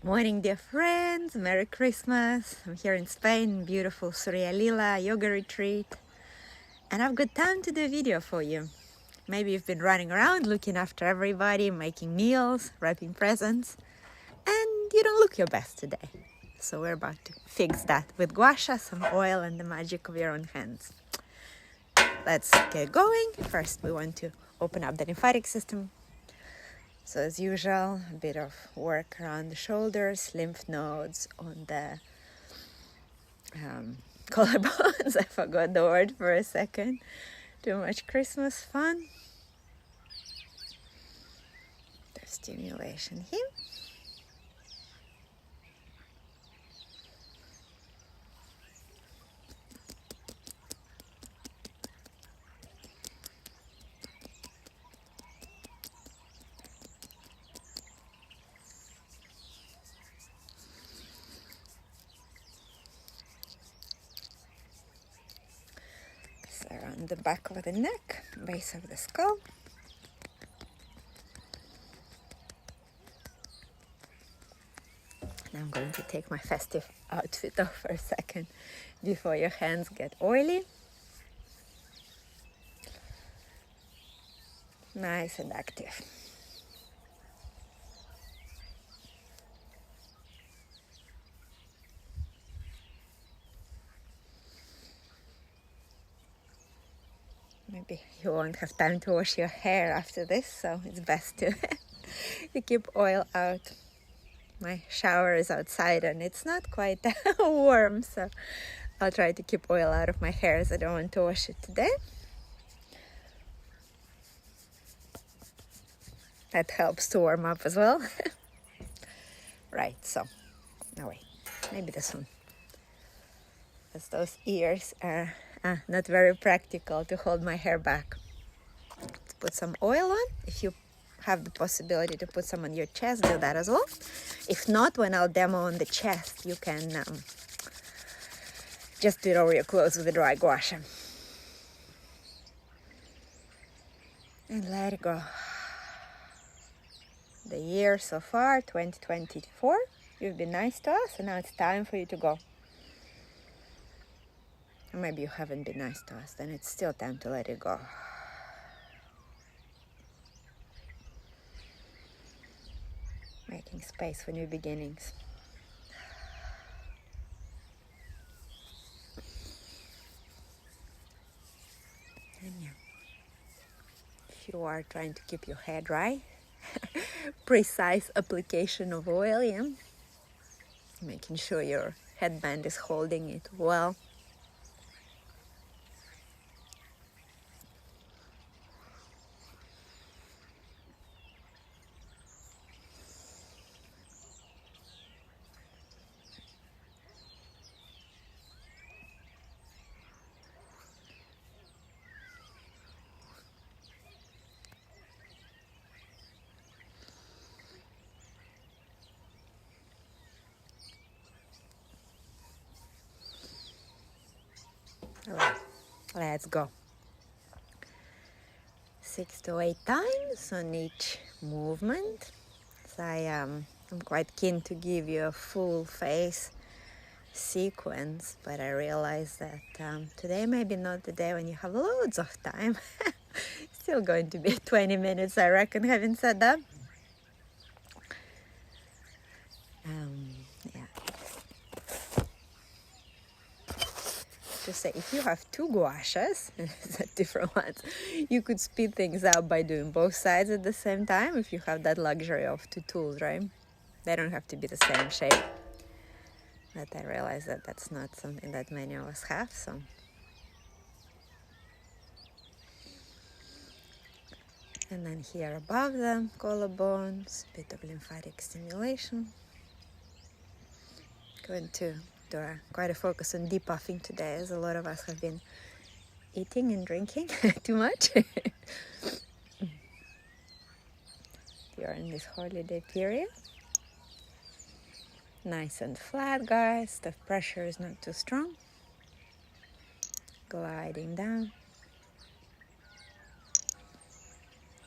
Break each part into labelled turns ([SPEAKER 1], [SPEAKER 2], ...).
[SPEAKER 1] Morning, dear friends. Merry Christmas. I'm here in Spain, beautiful Surya yoga retreat. And I've got time to do a video for you. Maybe you've been running around looking after everybody, making meals, wrapping presents, and you don't look your best today. So we're about to fix that with Guasha, some oil, and the magic of your own hands. Let's get going. First, we want to open up the lymphatic system. So as usual, a bit of work around the shoulders, lymph nodes, on the collarbones. I forgot the word for a second. Too much Christmas fun. The stimulation here. Around the back of the neck, base of the skull. Now I'm going to take my festive outfit off for a second before your hands get oily. Nice and active. Maybe you won't have time to wash your hair after this, so it's best to keep oil out. My shower is outside and it's not quite warm, so I'll try to keep oil out of my hair as I don't want to wash it today. That helps to warm up as well. Right, so, no wait, maybe this one. As those ears are not very practical to hold my hair back. Let's put some oil on. If you have the possibility to put some on your chest, do that as well. If not, when I'll demo on the chest, you can just do it over your clothes with a dry guasha. And let it go. The year so far, 2024, you've been nice to us, and now it's time for you to go. Or maybe you haven't been nice to us, then it's still time to let it go. Making space for new beginnings. And yeah, if you are trying to keep your hair dry, precise application of oil, yeah? Making sure your headband is holding it well. All right, let's go. 6 to 8 times on each movement. So I'm quite keen to give you a full face sequence, but I realize that today may be not the day when you have loads of time. Still going to be 20 minutes, I reckon, having said that. Yeah. To say, if you have two guashas, different ones, you could speed things up by doing both sides at the same time if you have that luxury of two tools, right? They don't have to be the same shape. But I realize that that's not something that many of us have, so. And then here above the collarbones, a bit of lymphatic stimulation. Going to do quite a focus on depuffing today, as a lot of us have been eating and drinking too much. You're in this holiday period. Nice and flat, guys. The pressure is not too strong. Gliding down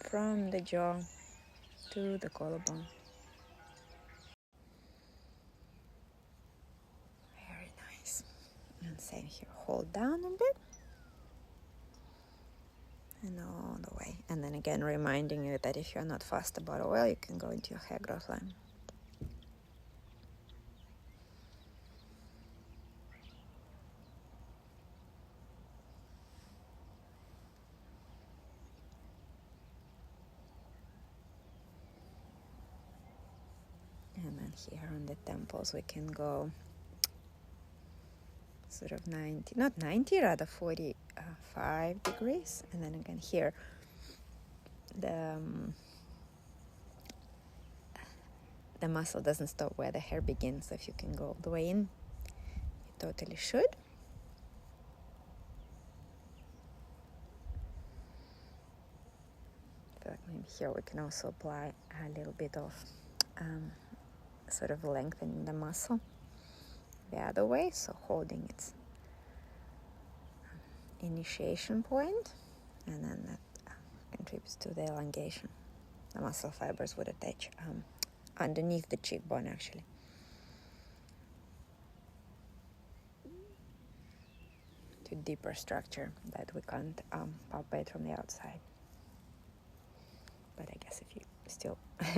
[SPEAKER 1] from the jaw to the collarbone. And same here, hold down a bit. And all the way. And then again, reminding you that if you're not fast about oil, you can go into your hair growth line. And then here on the temples, we can go sort of 90, not 90, rather 45 degrees. And then again here, the muscle doesn't stop where the hair begins. So if you can go all the way in, you totally should. I feel like maybe here we can also apply a little bit of sort of lengthening the muscle the other way, so holding its initiation point, and then that contributes to the elongation. The muscle fibers would attach underneath the cheekbone, actually. To deeper structure that we can't palpate from the outside. But I guess if you still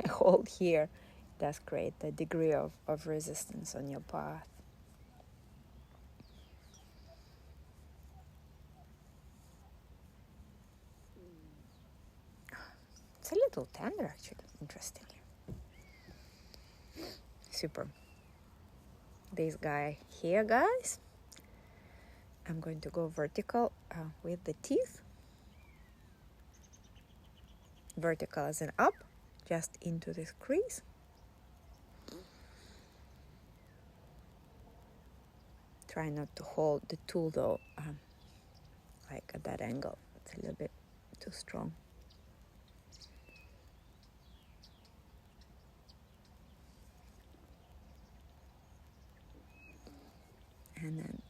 [SPEAKER 1] hold here, it does create a degree of resistance on your path. It's a little tender, actually, interestingly. Super. This guy here, guys, I'm going to go vertical with the teeth. Vertical as in up, just into this crease. Try not to hold the tool though, like at that angle. It's a little bit too strong. And then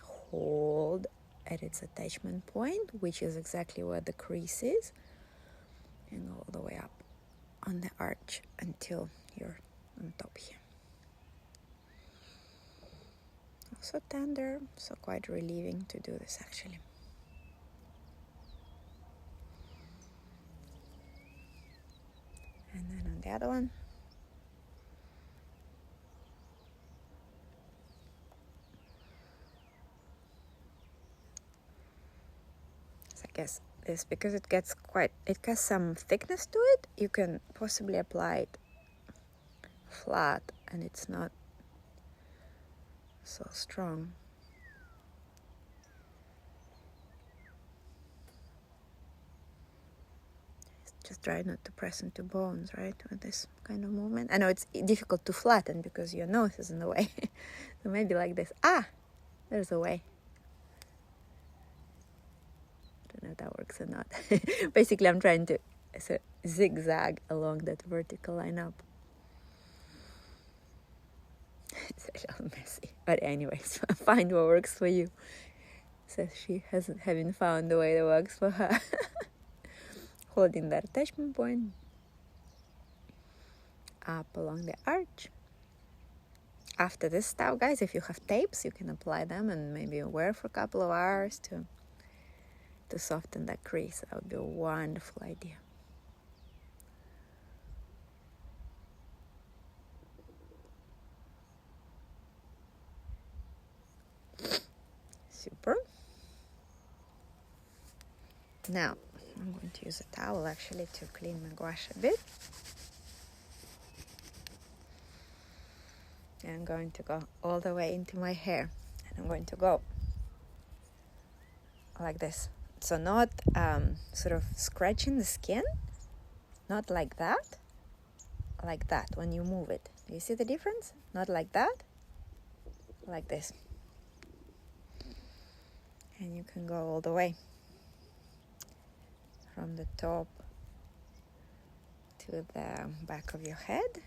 [SPEAKER 1] hold at its attachment point, which is exactly where the crease is, and go all the way up on the arch until you're on top here. Also tender, so quite relieving to do this actually. And then on the other one. So I guess this, because it has some thickness to it, you can possibly apply it flat and it's not so strong. Just try not to press into bones, right, with this kind of movement. I know it's difficult to flatten because your nose is in the way. So maybe like this. There's a way. I don't know if that works or not. Basically, I'm trying to zigzag along that vertical line up. It's a little messy. But anyways, find what works for you. Says she haven't found the way that works for her. Holding that attachment point up along the arch. After this style, guys, if you have tapes, you can apply them and maybe wear for a couple of hours to soften that crease. That would be a wonderful idea. Super. Now, I'm going to use a towel actually to clean my gouache a bit. And I'm going to go all the way into my hair. And I'm going to go like this. So not sort of scratching the skin, not like that when you move it. Do you see the difference? Not like that, like this. And you can go all the way from the top to the back of your head.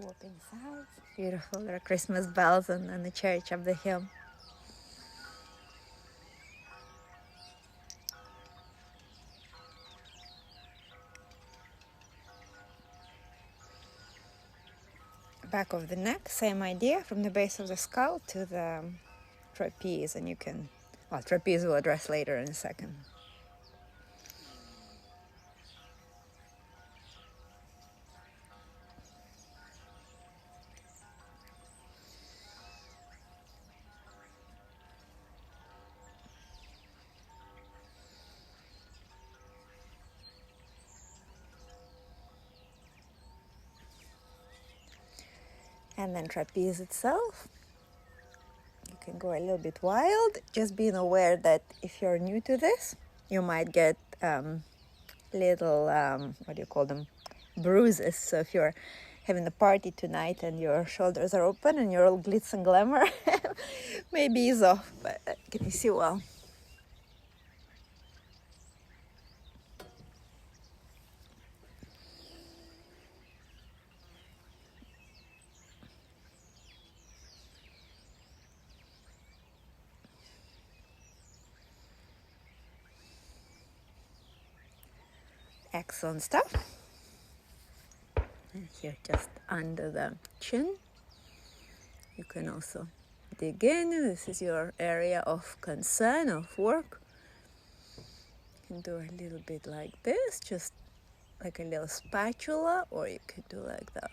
[SPEAKER 1] Whooping sides. Beautiful. There are Christmas bells on the church up the hill. Back of the neck, same idea, from the base of the skull to the trapeze, and you can, well, trapeze we'll address later in a second. And then trapeze itself, you can go a little bit wild, just being aware that if you're new to this, you might get little, what do you call them, bruises. So if you're having a party tonight and your shoulders are open and you're all glitz and glamour, maybe ease off, but can you see well? Excellent stuff. And here, just under the chin, you can also dig in. This is your area of concern, of work. You can do a little bit like this, just like a little spatula, or you could do like that.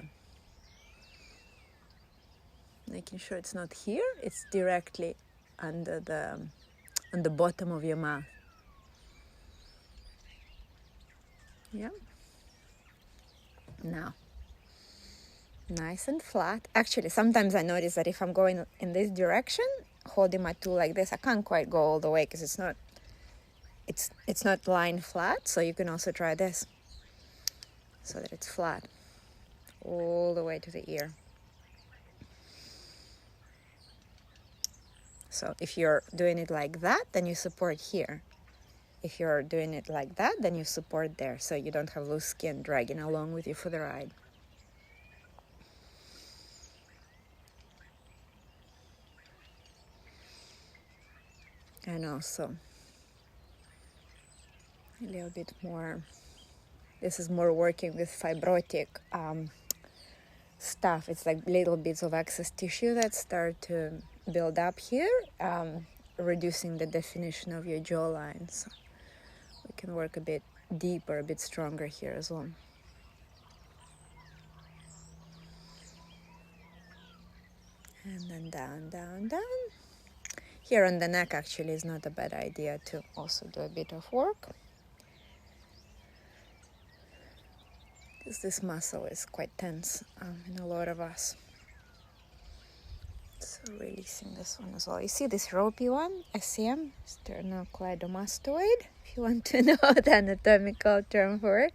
[SPEAKER 1] Making sure it's not here, it's directly under on the bottom of your mouth. Yeah. Now, nice and flat. Actually, sometimes I notice that if I'm going in this direction, holding my tool like this, I can't quite go all the way because it's not lying flat. So you can also try this so that it's flat all the way to the ear. So if you're doing it like that, then you support here. If you're doing it like that, then you support there, so you don't have loose skin dragging along with you for the ride. And also a little bit more, this is more working with fibrotic stuff. It's like little bits of excess tissue that start to build up here, reducing the definition of your jawline. So we can work a bit deeper, a bit stronger here as well. And then down, down, down. Here on the neck actually is not a bad idea to also do a bit of work, because this muscle is quite tense in a lot of us. So releasing this one as well. You see this ropey one, SCM, sternocleidomastoid, if you want to know the anatomical term for it.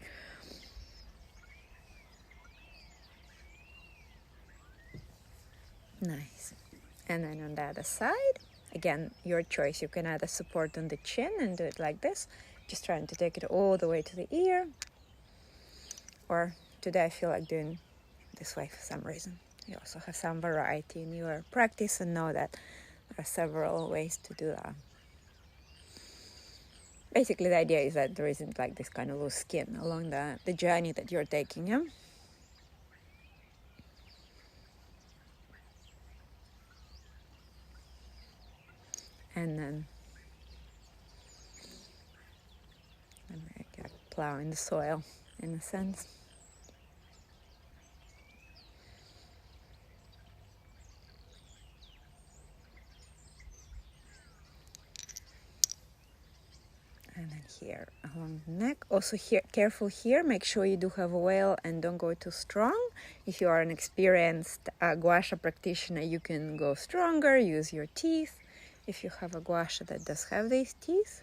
[SPEAKER 1] Nice. And then on the other side, again, your choice. You can either support on the chin and do it like this, just trying to take it all the way to the ear. Or today I feel like doing this way for some reason. You also have some variety in your practice and know that there are several ways to do that. Basically, the idea is that there isn't like this kind of loose skin along the journey that you're taking, yeah? And then I'm plowing the soil in a sense. And then here along the neck. Also here, careful here, make sure you do have oil and don't go too strong. If you are an experienced Guasha practitioner, you can go stronger, use your teeth. If you have a Guasha that does have these teeth,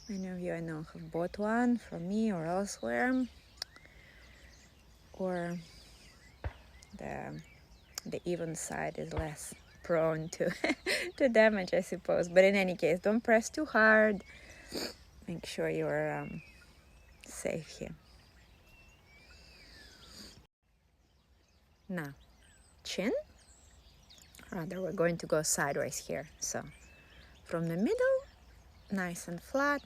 [SPEAKER 1] many of you I know have bought one from me or elsewhere. Or the even side is less prone to, to damage, I suppose. But in any case, don't press too hard. Make sure you're safe here. Now, chin. Rather, we're going to go sideways here. So, from the middle, nice and flat.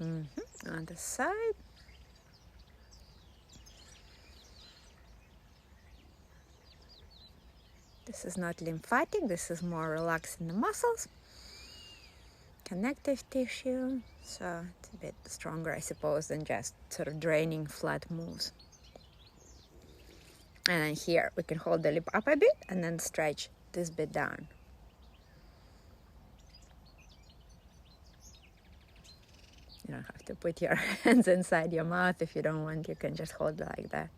[SPEAKER 1] On the side. This is not lymphatic, this is more relaxing the muscles. Connective tissue, so it's a bit stronger, I suppose, than just sort of draining flat moves. And then here, we can hold the lip up a bit and then stretch this bit down. You don't have to put your hands inside your mouth if you don't want, you can just hold it like that.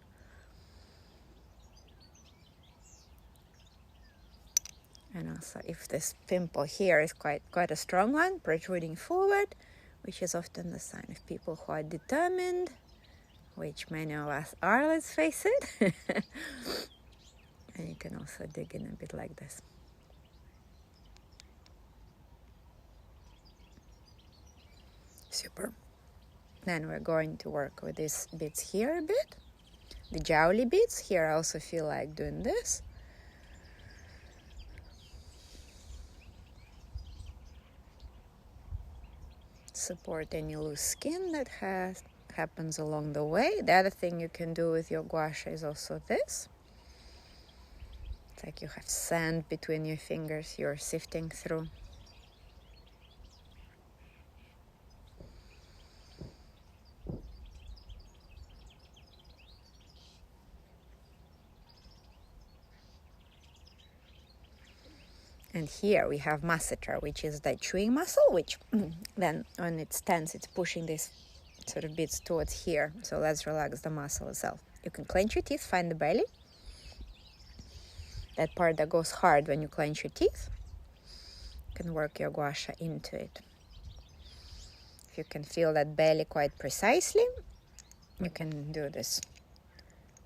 [SPEAKER 1] And also, if this pimple here is quite a strong one, protruding forward, which is often the sign of people who are determined, which many of us are, let's face it. And you can also dig in a bit like this. Super. Then we're going to work with these bits here a bit. The jowly bits. Here I also feel like doing this. Support any loose skin that happens along the way. The other thing you can do with your guasha is also this. It's like you have sand between your fingers you're sifting through. And here we have masseter, which is the chewing muscle, which then when it stands, it's pushing these sort of bits towards here. So let's relax the muscle itself. You can clench your teeth, find the belly. That part that goes hard when you clench your teeth. You can work your guasha into it. If you can feel that belly quite precisely, you can do this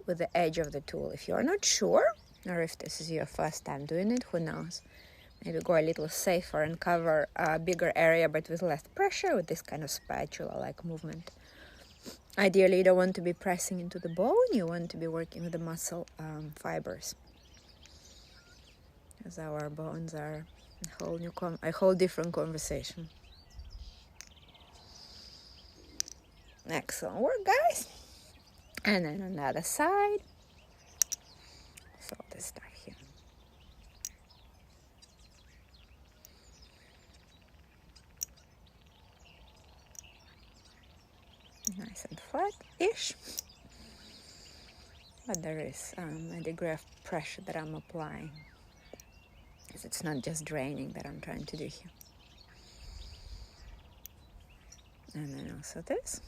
[SPEAKER 1] with the edge of the tool. If you're not sure, or if this is your first time doing it, who knows? Maybe go a little safer and cover a bigger area, but with less pressure, with this kind of spatula-like movement. Ideally, you don't want to be pressing into the bone. You want to be working with the muscle fibers, as our bones are a whole different conversation. Excellent work, guys. And then on the other side, so this stuff here. Nice and flat-ish. But there is a degree of pressure that I'm applying. It's not just draining that I'm trying to do here. And then also this.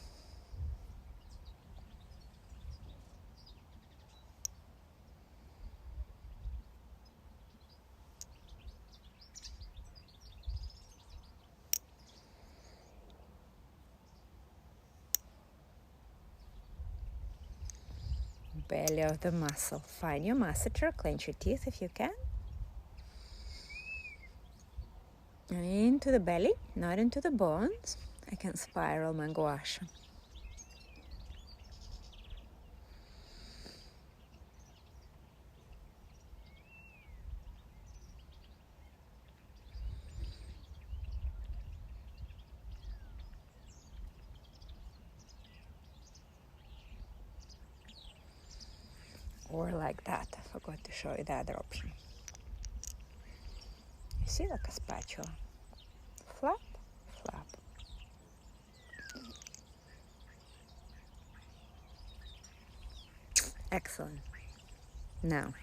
[SPEAKER 1] Belly of the muscle. Find your masseter, clench your teeth if you can. Into the belly, not into the bones. I can spiral my guasha. Or like that. I forgot to show you the other option. You see, like a spatula. Flap, flap. Excellent. Now,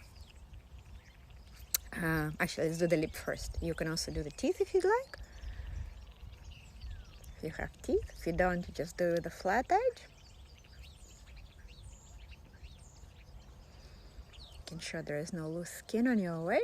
[SPEAKER 1] actually, let's do the lip first. You can also do the teeth if you'd like. If you have teeth. If you don't, you just do the flat edge. Making sure there is no loose skin on your way.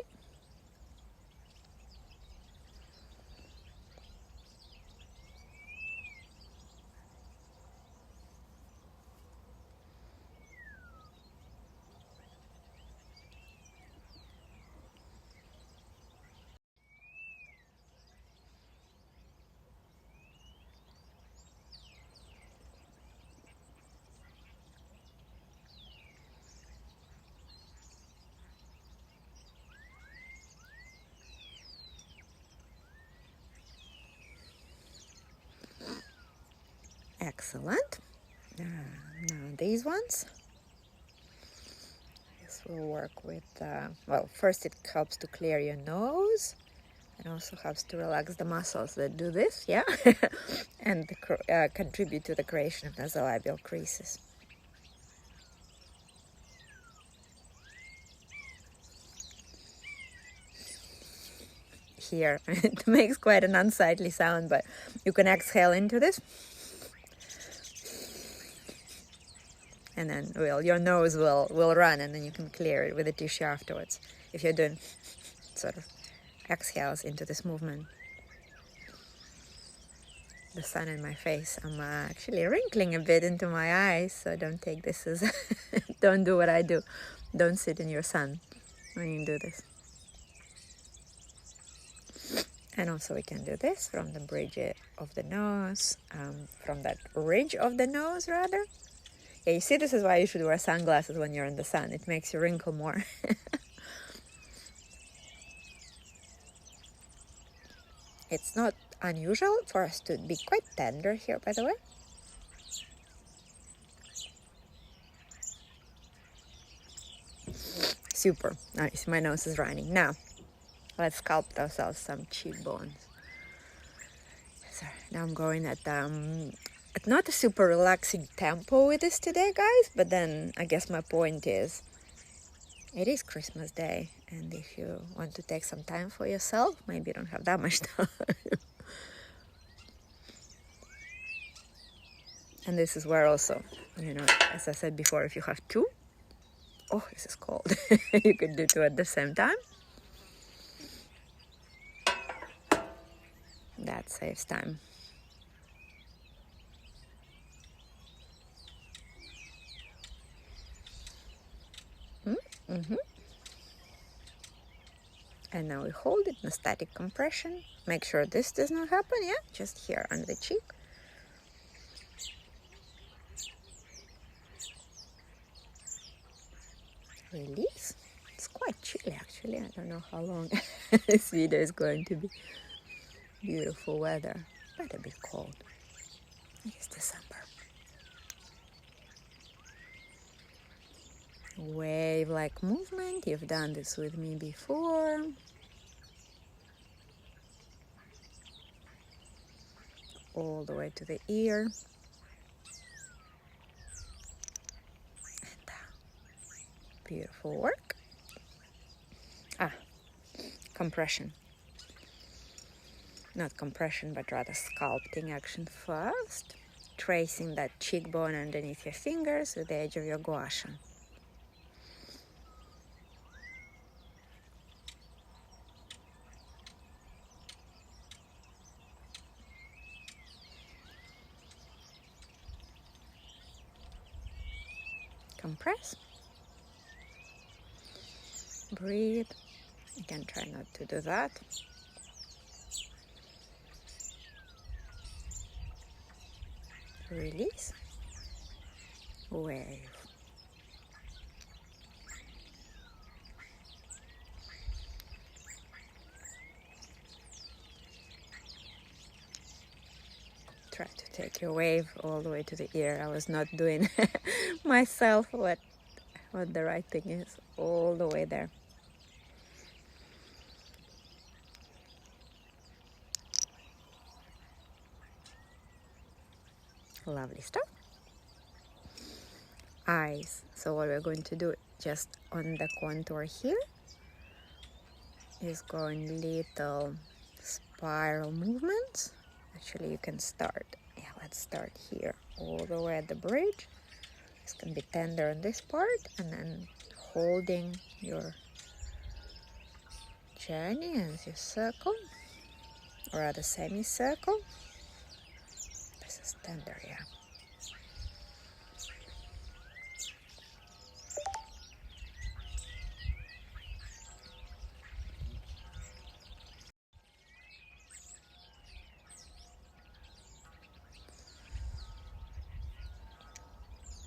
[SPEAKER 1] Excellent. Now these ones. This will work with, well, first it helps to clear your nose. It also helps to relax the muscles that do this, yeah? And contribute to the creation of nasolabial creases. Here, it makes quite an unsightly sound, but you can exhale into this. And then your nose will run, and then you can clear it with a tissue afterwards. If you're doing sort of exhales into this movement. The sun in my face, I'm actually wrinkling a bit into my eyes, so don't take this as don't do what I do. Don't sit in your sun when you do this. And also we can do this from the bridge of the nose, from that ridge of the nose rather. Yeah, you see, this is why you should wear sunglasses when you're in the sun. It makes you wrinkle more. It's not unusual for us to be quite tender here, by the way. Super nice. My nose is running. Now, let's sculpt ourselves some cheekbones. So now I'm going at not a super relaxing tempo with this today, guys, but then I guess my point is it is Christmas Day, and if you want to take some time for yourself, maybe you don't have that much time. And this is where also, you know, as I said before, if you have two, oh, this is cold. You could do two at the same time. That saves time. And now we hold it in a static compression. Make sure this does not happen, yeah? Just here under the cheek. Release. It's quite chilly actually. I don't know how long this video is going to be. Beautiful weather, but a bit cold. It's December. Wave-like movement. You've done this with me before. All the way to the ear. And beautiful work. Compression. Not compression, but rather sculpting action first. Tracing that cheekbone underneath your fingers with the edge of your guasha. Compress. Breathe. You can try not to do that. Release. Wave. Try to take your wave all the way to the ear. I was not doing myself what the right thing is. All the way there. Lovely stuff. Eyes. So what we're going to do just on the contour here is going little spiral movements. Actually, you can start. Yeah, let's start here all the way at the bridge. This can be tender on this part, and then holding your journey as you circle, or rather semicircle. This is tender, yeah.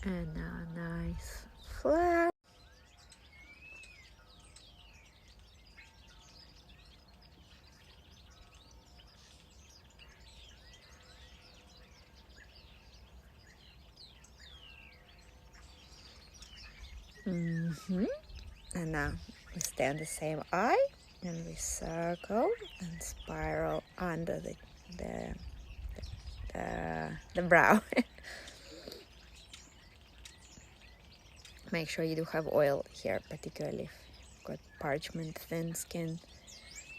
[SPEAKER 1] And now nice flat. And now we stay on the same eye, and we circle and spiral under the brow. Make sure you do have oil here, particularly if you've got parchment thin skin,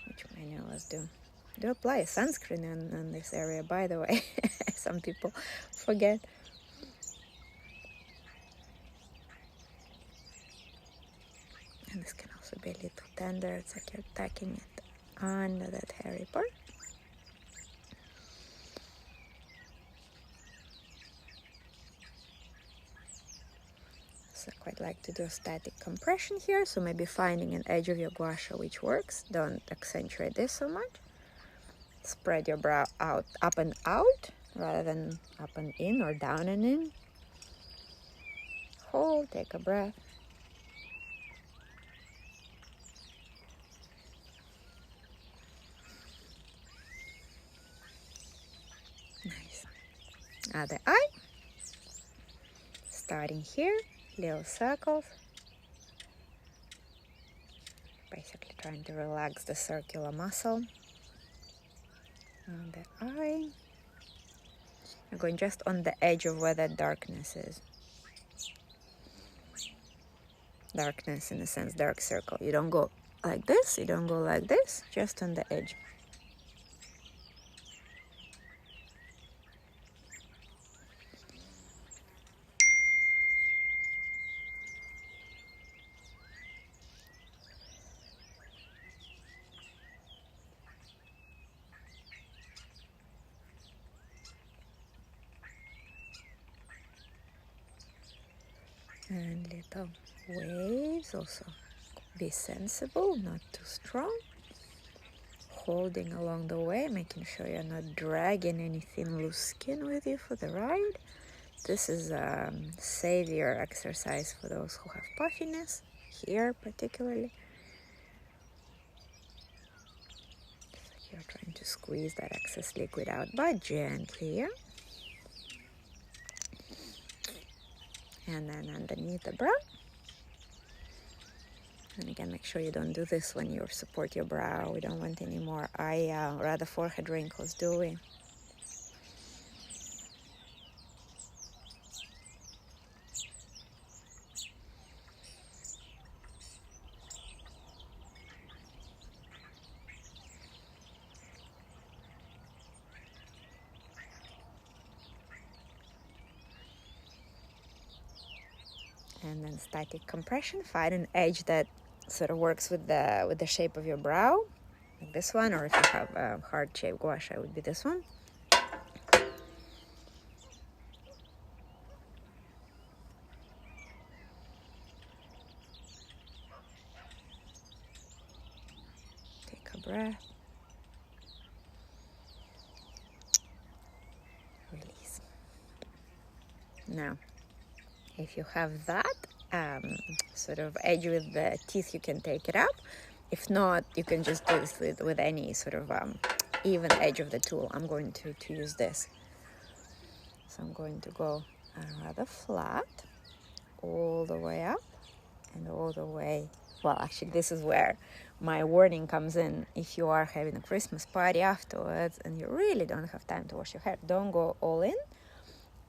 [SPEAKER 1] which many of us do. Do apply sunscreen in this area, by the way. Some people forget. And this can also be a little tender. It's like you're tucking it under that hairy part. So I quite like to do a static compression here. So maybe finding an edge of your guasha which works. Don't accentuate this so much. Spread your brow out, up and out, rather than up and in or down and in. Hold, take a breath. Nice. Other eye. Starting here, little circles. Basically trying to relax the circular muscle. On the eye. I'm going just on the edge of where that darkness is. Darkness in a sense, dark circle. You don't go like this, you don't go like this, just on the edge. And little waves, also be sensible, not too strong. Holding along the way, making sure you're not dragging any thin loose skin with you for the ride. This is a savior exercise for those who have puffiness, here particularly. So you're trying to squeeze that excess liquid out, but gently, yeah? And then underneath the brow. And again, make sure you don't do this when you support your brow. We don't want any more rather forehead wrinkles, do we? And then static compression. Find an edge that sort of works with the shape of your brow, like this one, or if you have a heart-shaped guasha, it would be this one. Take a breath. Release. Now, if you have that sort of edge with the teeth, you can take it up. If not, you can just do this with any sort of even edge of the tool. I'm going to use this. So I'm going to go rather flat, all the way up and all the way. Well, actually, this is where my warning comes in. If you are having a Christmas party afterwards and you really don't have time to wash your hair, don't go all in.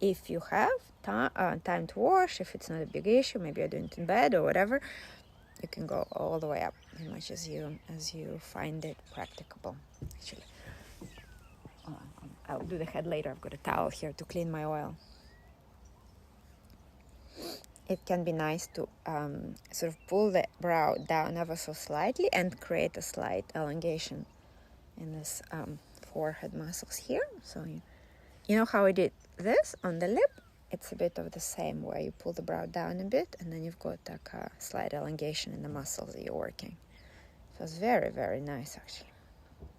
[SPEAKER 1] If you have time to wash, if it's not a big issue, maybe you're doing it in bed or whatever, you can go all the way up as much as you find it practicable. Actually, I'll do the head later. I've got a towel here to clean my oil. It can be nice to sort of pull the brow down ever so slightly and create a slight elongation in this forehead muscles here. So you know how I did this on the lip? It's a bit of the same, where you pull the brow down a bit and then you've got like a slight elongation in the muscles that you're working. So it's very, very nice actually.